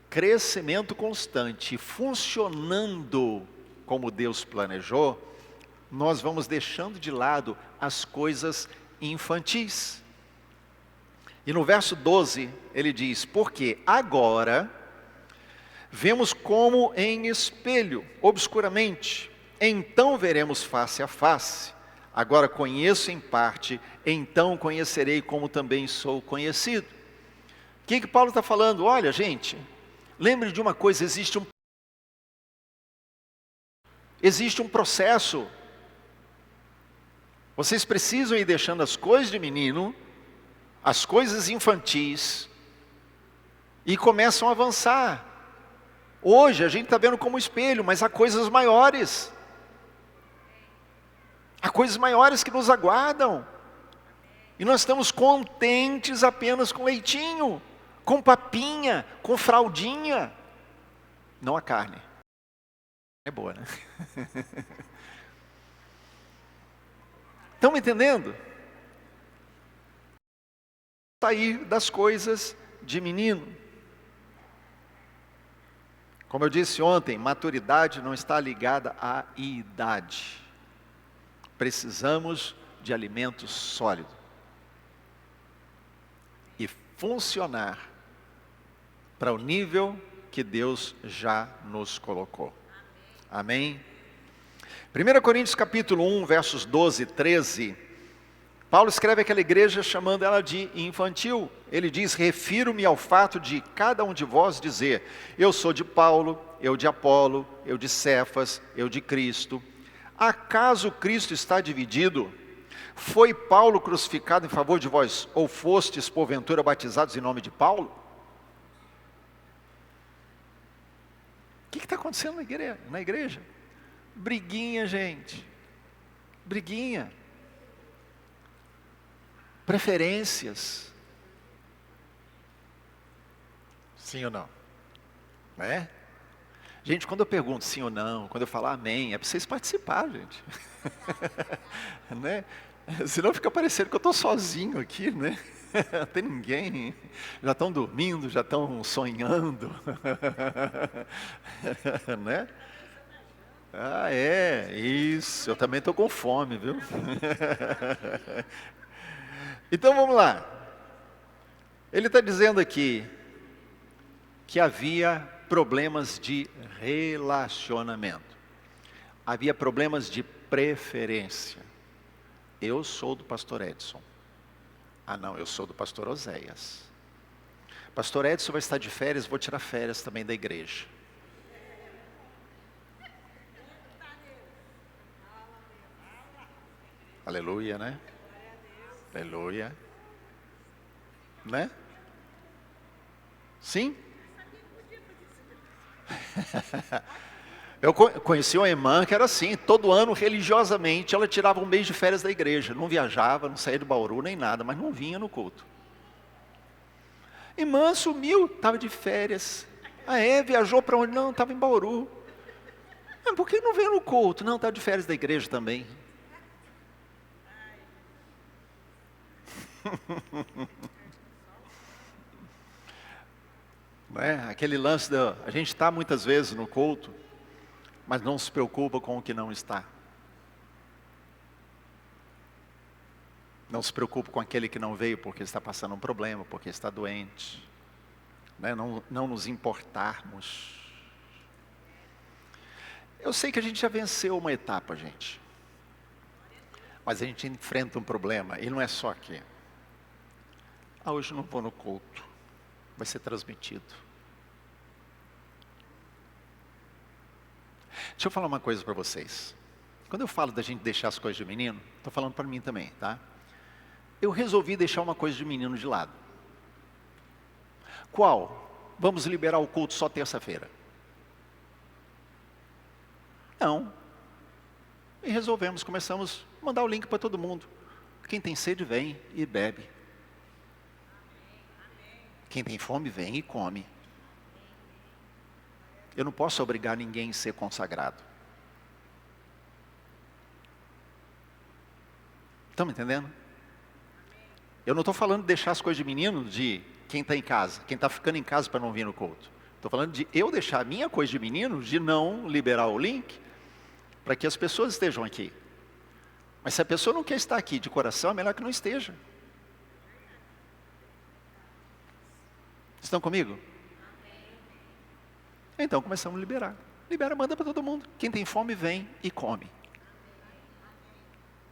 crescimento constante, funcionando como Deus planejou, nós vamos deixando de lado as coisas infantis. E no verso 12, ele diz, porque agora vemos como em espelho, obscuramente, então veremos face a face. Agora conheço em parte, então conhecerei como também sou conhecido. O que Paulo está falando? Olha, gente, lembre de uma coisa, existe um processo. Vocês precisam ir deixando as coisas de menino, as coisas infantis, e começam a avançar. Hoje a gente está vendo como espelho, mas há coisas maiores. Há coisas maiores que nos aguardam. E nós estamos contentes apenas com leitinho, com papinha, com fraldinha. Não a carne. É boa, né? Estão me entendendo? Sair das coisas de menino. Como eu disse ontem, maturidade não está ligada à idade. Precisamos de alimento sólido. E funcionar para o nível que Deus já nos colocou. Amém? 1 Coríntios capítulo 1, versos 12 e 13. Paulo escreve aquela igreja chamando ela de infantil. Ele diz, refiro-me ao fato de cada um de vós dizer, eu sou de Paulo, eu de Apolo, eu de Cefas, eu de Cristo. Acaso Cristo está dividido? Foi Paulo crucificado em favor de vós, ou fostes porventura batizados em nome de Paulo? O que está acontecendo na igreja? Briguinha, gente. Briguinha. Preferências. Sim ou não? É? Gente, quando eu pergunto sim ou não, quando eu falar amém, é para vocês participarem, gente. Né? Senão fica parecendo que eu estou sozinho aqui, né? Não tem ninguém. Já estão dormindo, já estão sonhando. Né? Ah, é, isso. Eu também estou com fome, viu? Então vamos lá. Ele está dizendo aqui que havia problemas de relacionamento. Havia problemas de preferência. Eu sou do pastor Edson. Ah não, eu sou do pastor Oséias. Pastor Edson vai estar de férias, vou tirar férias também da igreja. Aleluia, né? Aleluia. Né? Sim? Eu conheci uma irmã que era assim, todo ano religiosamente ela tirava um mês de férias da igreja, não viajava, não saía de Bauru nem nada, mas não vinha no culto. Irmã sumiu, estava de férias. Ah é, viajou para onde? Não, estava em Bauru. Por que não veio no culto? Não, estava de férias da igreja também. Não é? Aquele lance a gente está muitas vezes no culto, mas não se preocupa com o que não está. Não se preocupa com aquele que não veio porque está passando um problema, porque está doente. Né? Não nos importarmos. Eu sei que a gente já venceu uma etapa, gente. Mas a gente enfrenta um problema, e não é só aqui. Ah, hoje não vou no culto. Vai ser transmitido. Deixa eu falar uma coisa para vocês. Quando eu falo da gente deixar as coisas de menino, estou falando para mim também, tá? Eu resolvi deixar uma coisa de menino de lado. Qual? Vamos liberar o culto só terça-feira. Não. E resolvemos, começamos a mandar o link para todo mundo. Quem tem sede vem e bebe. Quem tem fome vem e come. Eu não posso obrigar ninguém a ser consagrado. Estão me entendendo? Eu não estou falando de deixar as coisas de menino de quem está em casa, quem está ficando em casa para não vir no culto. Estou falando de eu deixar a minha coisa de menino de não liberar o link para que as pessoas estejam aqui. Mas se a pessoa não quer estar aqui de coração, é melhor que não esteja. Estão comigo? Então começamos a liberar. Libera, manda para todo mundo. Quem tem fome vem e come.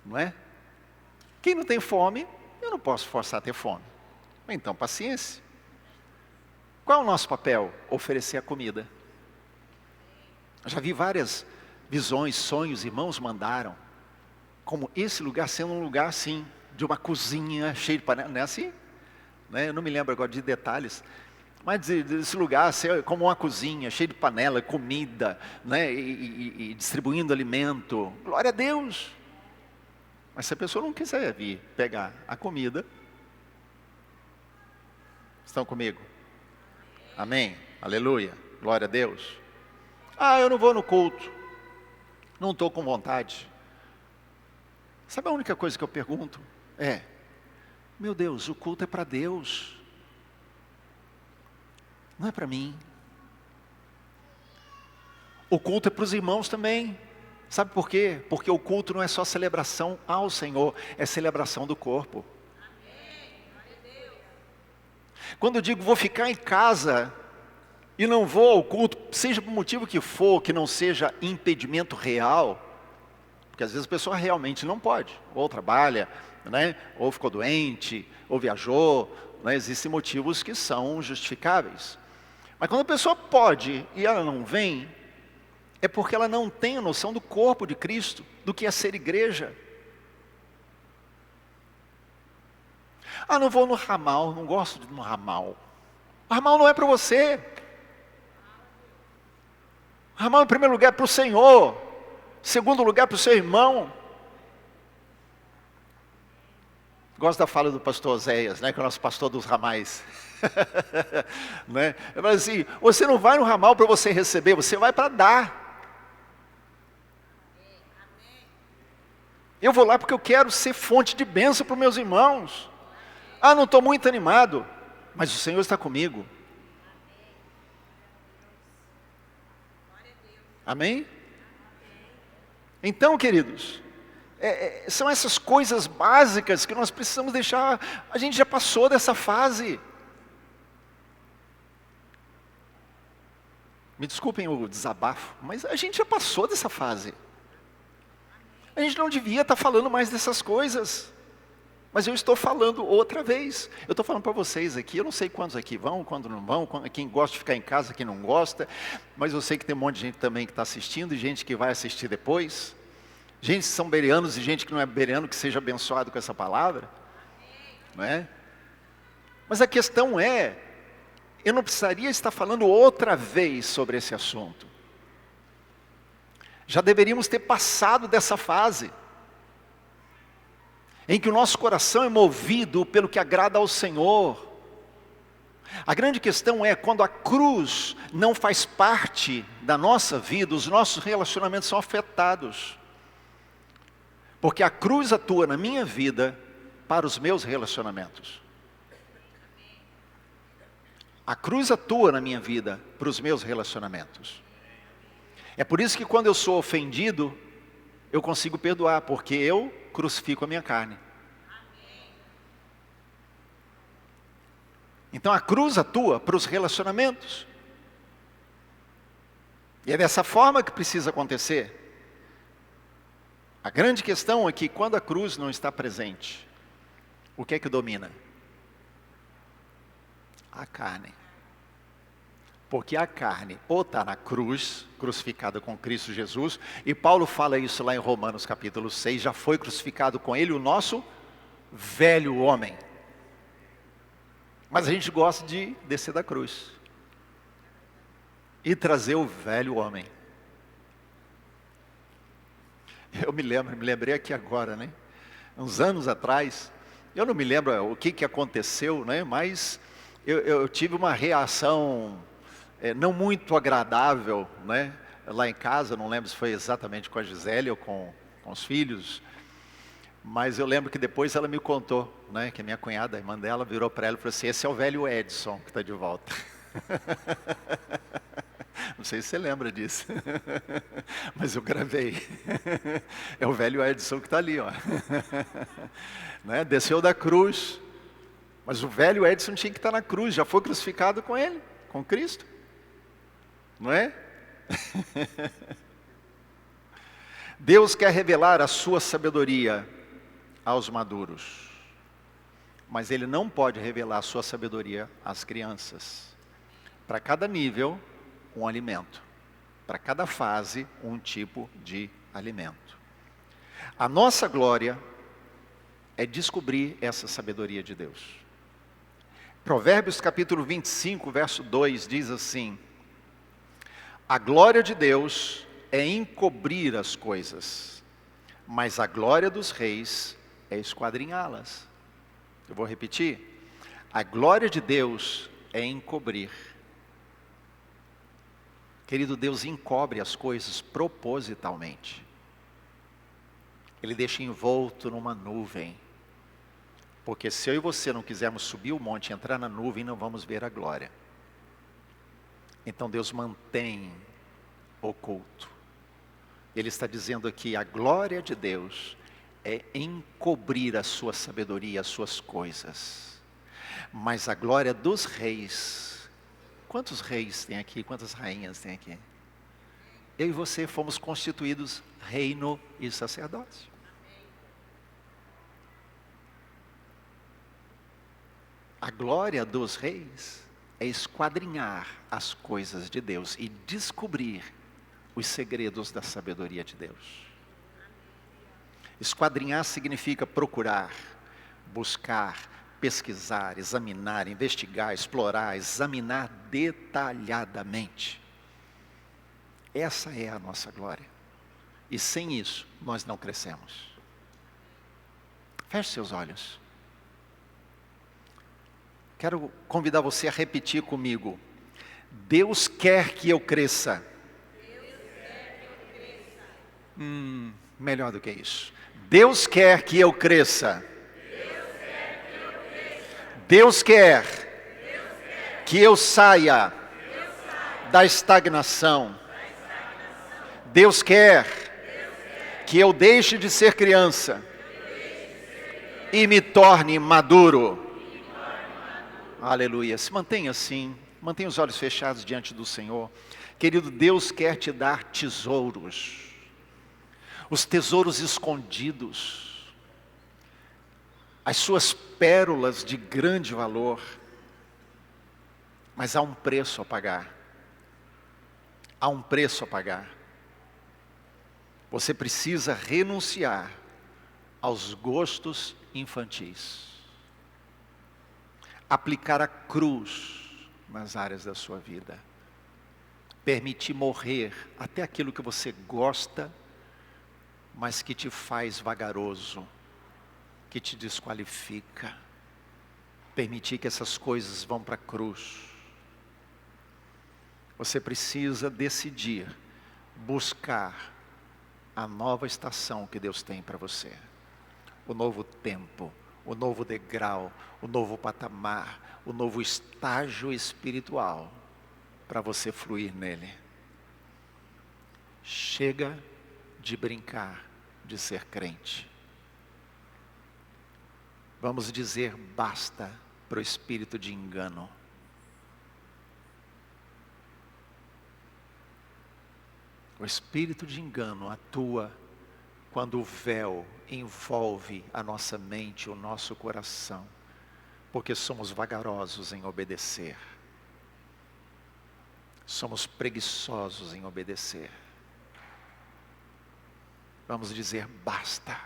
Não é? Quem não tem fome, eu não posso forçar a ter fome. Então paciência. Qual é o nosso papel? Oferecer a comida. Eu já vi várias visões, sonhos, irmãos mandaram. Como esse lugar sendo um lugar assim, de uma cozinha cheia de panela. Não é assim? Né? Eu não me lembro agora de detalhes. Mas desse lugar ser como uma cozinha, cheia de panela, comida, né? e distribuindo alimento. Glória a Deus! Mas se a pessoa não quiser vir pegar a comida, estão comigo? Amém? Aleluia! Glória a Deus! Ah, eu não vou no culto. Não estou com vontade. Sabe a única coisa que eu pergunto? Meu Deus, o culto é para Deus. Não é para mim. O culto é para os irmãos também. Sabe por quê? Porque o culto não é só celebração ao Senhor, é celebração do corpo. Quando eu digo vou ficar em casa e não vou ao culto, seja por motivo que for, que não seja impedimento real, porque às vezes a pessoa realmente não pode, ou trabalha, né? Ou ficou doente, ou viajou, né? Existem motivos que são justificáveis. Mas quando a pessoa pode e ela não vem, é porque ela não tem a noção do corpo de Cristo, do que é ser igreja. Ah, não vou no ramal, não gosto de ir no ramal. O ramal não é para você. O ramal em primeiro lugar é para o Senhor. Segundo lugar para o seu irmão. Gosto da fala do pastor Oséias, né, que é o nosso pastor dos ramais. Né? Ele fala assim, você não vai no ramal para você receber, você vai para dar. Eu vou lá porque eu quero ser fonte de bênção para os meus irmãos. Ah, não estou muito animado, mas o Senhor está comigo. Amém? Então, queridos, são essas coisas básicas que nós precisamos deixar. A gente já passou dessa fase. Me desculpem o desabafo, mas a gente já passou dessa fase. A gente não devia estar falando mais dessas coisas. Mas eu estou falando outra vez. Eu estou falando para vocês aqui, eu não sei quantos aqui vão, quando não vão, quem gosta de ficar em casa, quem não gosta. Mas eu sei que tem um monte de gente também que está assistindo e gente que vai assistir depois. Gente que são bereanos e gente que não é bereano, que seja abençoado com essa palavra. Não é? Mas a questão é, eu não precisaria estar falando outra vez sobre esse assunto. Já deveríamos ter passado dessa fase, em que o nosso coração é movido pelo que agrada ao Senhor. A grande questão é, quando a cruz não faz parte da nossa vida, os nossos relacionamentos são afetados. Porque a cruz atua na minha vida para os meus relacionamentos. A cruz atua na minha vida para os meus relacionamentos. É por isso que quando eu sou ofendido, eu consigo perdoar, porque eu crucifico a minha carne. Então a cruz atua para os relacionamentos. E é dessa forma que precisa acontecer. A grande questão é que quando a cruz não está presente, o que é que domina? A carne. Porque a carne ou está na cruz, crucificada com Cristo Jesus, e Paulo fala isso lá em Romanos capítulo 6, já foi crucificado com ele o nosso velho homem. Mas a gente gosta de descer da cruz e trazer o velho homem. Eu me lembrei aqui agora, né? Uns anos atrás, eu não me lembro o que aconteceu, né? Mas eu tive uma reação não muito agradável, né? Lá em casa, não lembro se foi exatamente com a Gisele ou com os filhos, Mas eu lembro que depois ela me contou, né, que a minha cunhada, a irmã dela, virou para ela e falou assim: esse é o velho Edson que está de volta. Não sei se você lembra disso, mas eu gravei. É o velho Edson que está ali, ó. Né? Desceu da cruz, mas o velho Edson tinha que estar na cruz, já foi crucificado com ele, com Cristo, não é? Deus quer revelar a sua sabedoria aos maduros, mas Ele não pode revelar a sua sabedoria às crianças. Para cada nível, um alimento. Para cada fase, um tipo de alimento. A nossa glória é descobrir essa sabedoria de Deus. Provérbios capítulo 25, verso 2 diz assim: a glória de Deus é encobrir as coisas, mas a glória dos reis é esquadrinhá-las. Eu vou repetir. A glória de Deus é encobrir. Querido, Deus encobre as coisas propositalmente. Ele deixa envolto numa nuvem. Porque se eu e você não quisermos subir o monte e entrar na nuvem, não vamos ver a glória. Então Deus mantém oculto. Ele está dizendo aqui, a glória de Deus é encobrir a sua sabedoria, as suas coisas. Mas a glória dos reis, quantos reis tem aqui, quantas rainhas tem aqui? Eu e você fomos constituídos reino e sacerdócio. A glória dos reis é esquadrinhar as coisas de Deus e descobrir os segredos da sabedoria de Deus. Esquadrinhar significa procurar, buscar, pesquisar, examinar, investigar, explorar, examinar detalhadamente. Essa é a nossa glória. E sem isso, nós não crescemos. Feche seus olhos. Quero convidar você a repetir comigo. Deus quer que eu cresça. Melhor do que isso. Deus quer que eu cresça. Deus quer que eu saia da estagnação. Deus quer que eu deixe de ser criança e me torne maduro. Aleluia. Se mantenha assim, mantenha os olhos fechados diante do Senhor. Querido, Deus quer te dar tesouros. Os tesouros escondidos. As suas pérolas de grande valor. Mas há um preço a pagar. Há um preço a pagar. Você precisa renunciar aos gostos infantis. Aplicar a cruz nas áreas da sua vida. Permitir morrer até aquilo que você gosta, mas que te faz vagaroso, que te desqualifica. Permitir que essas coisas vão para a cruz. Você precisa decidir, buscar a nova estação que Deus tem para você. O novo tempo, o novo degrau, o novo patamar, o novo estágio espiritual para você fluir nele. Chega de brincar, de ser crente. Vamos dizer basta para o espírito de engano. O espírito de engano atua quando o véu envolve a nossa mente, o nosso coração, porque somos vagarosos em obedecer. Somos preguiçosos em obedecer. Vamos dizer basta,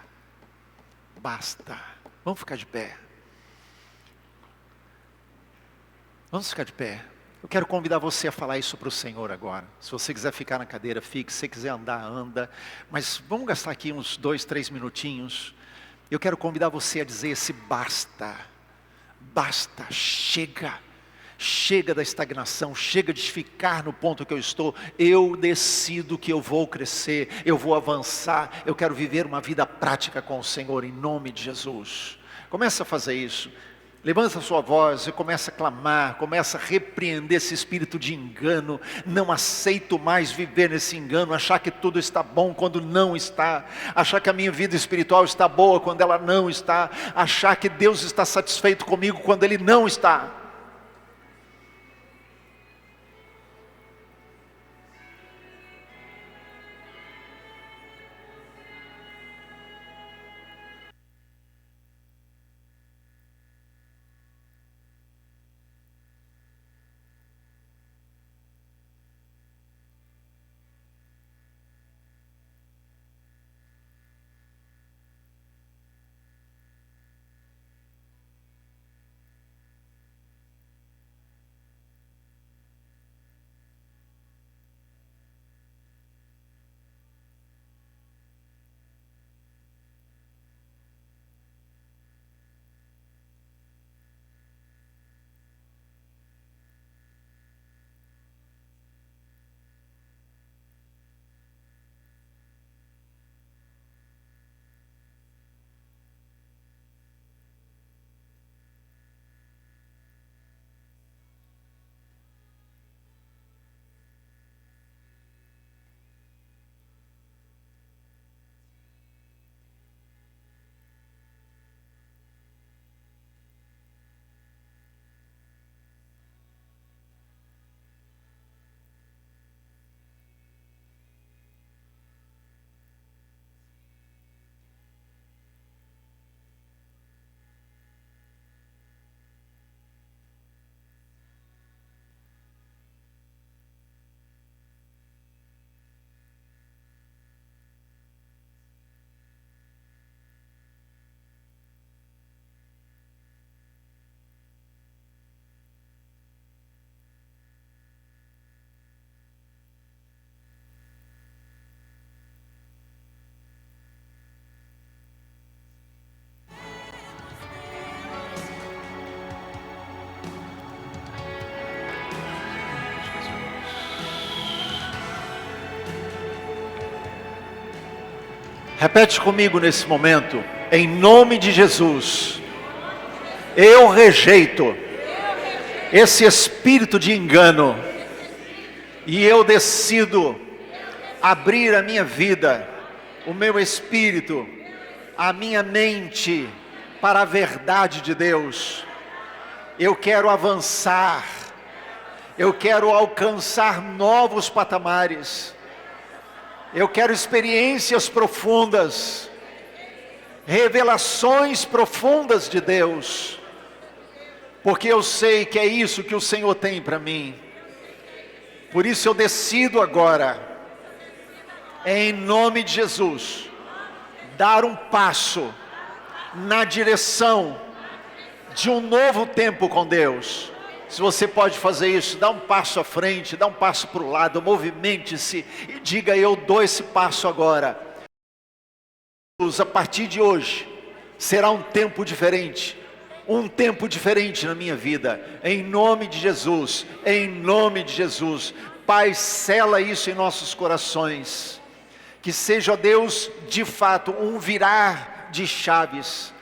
basta. Vamos ficar de pé. Vamos ficar de pé. Eu quero convidar você a falar isso para o Senhor agora. Se você quiser ficar na cadeira, fique. Se você quiser andar, anda. Mas vamos gastar aqui uns 2, 3 minutinhos. Eu quero convidar você a dizer esse basta. Basta, chega. Chega da estagnação, chega de ficar no ponto que eu estou. Eu decido que eu vou crescer, eu vou avançar, eu quero viver uma vida prática com o Senhor, em nome de Jesus. Começa a fazer isso. Levanta a sua voz e começa a clamar, começa a repreender esse espírito de engano. Não aceito mais viver nesse engano, achar que tudo está bom quando não está, achar que a minha vida espiritual está boa quando ela não está, achar que Deus está satisfeito comigo quando Ele não está. Repete comigo nesse momento, em nome de Jesus, eu rejeito esse espírito de engano e eu decido abrir a minha vida, o meu espírito, a minha mente para a verdade de Deus. Eu quero avançar, eu quero alcançar novos patamares. Eu quero experiências profundas, revelações profundas de Deus, porque eu sei que é isso que o Senhor tem para mim. Por isso eu decido agora, em nome de Jesus, dar um passo na direção de um novo tempo com Deus. Se você pode fazer isso, dá um passo à frente, dá um passo para o lado, movimente-se e diga: eu dou esse passo agora. A partir de hoje, será um tempo diferente na minha vida, em nome de Jesus, em nome de Jesus. Pai, sela isso em nossos corações, que seja, ó Deus, de fato, um virar de chaves,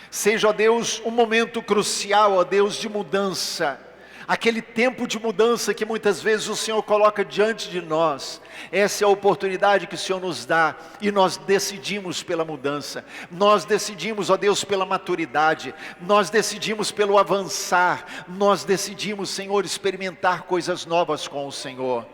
seja, ó Deus, um momento crucial, ó Deus, de mudança. Aquele tempo de mudança que muitas vezes o Senhor coloca diante de nós. Essa é a oportunidade que o Senhor nos dá. E nós decidimos pela mudança. Nós decidimos, ó Deus, pela maturidade. Nós decidimos pelo avançar. Nós decidimos, Senhor, experimentar coisas novas com o Senhor.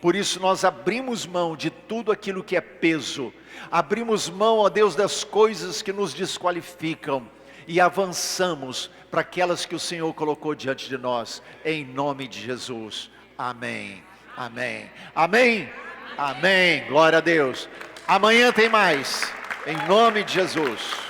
Por isso nós abrimos mão de tudo aquilo que é peso. Abrimos mão, ó Deus, das coisas que nos desqualificam. E avançamos para aquelas que o Senhor colocou diante de nós, em nome de Jesus. Amém, amém, amém, amém, glória a Deus. Amanhã tem mais, em nome de Jesus.